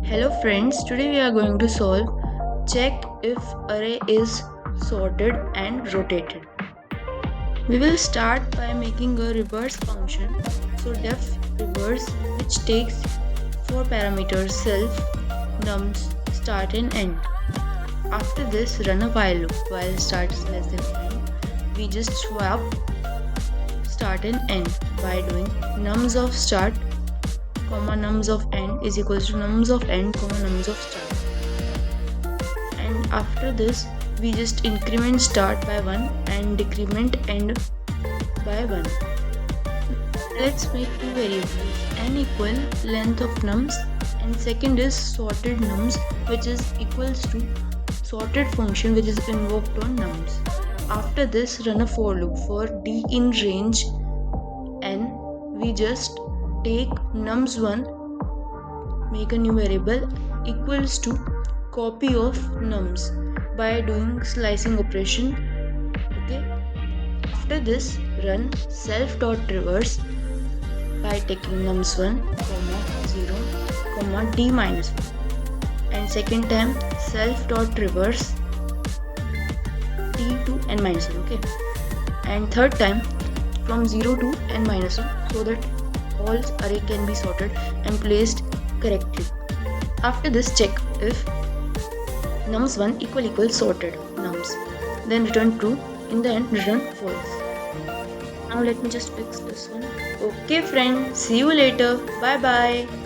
Hello friends, today we are going to solve check if array is sorted and rotated. We will start by making a reverse function. So def reverse, which takes 4 parameters self, nums, start and end. After this, run a while loop. While start is less than end, we just swap start and end by doing nums of start comma nums of end is equals to nums of end comma nums of start. And after this, we just increment start by 1 and decrement end by 1. Let's make two variables, n equal length of nums and second is sorted nums, which is equals to sorted function which is invoked on nums. After this, run a for loop for d in range n. We just take nums1, make a new variable equals to copy of nums by doing slicing operation. Okay. After this, run self.reverse by taking nums1, 0, d minus 1, and second time self.reverse d to n minus 1. Okay, and third time from 0 to n minus 1, so that all array can be sorted and placed correctly. After this, check if nums1 equal sorted nums, then return true. In the end, return false. Now let me just fix this one. Okay friend, see you later. Bye bye.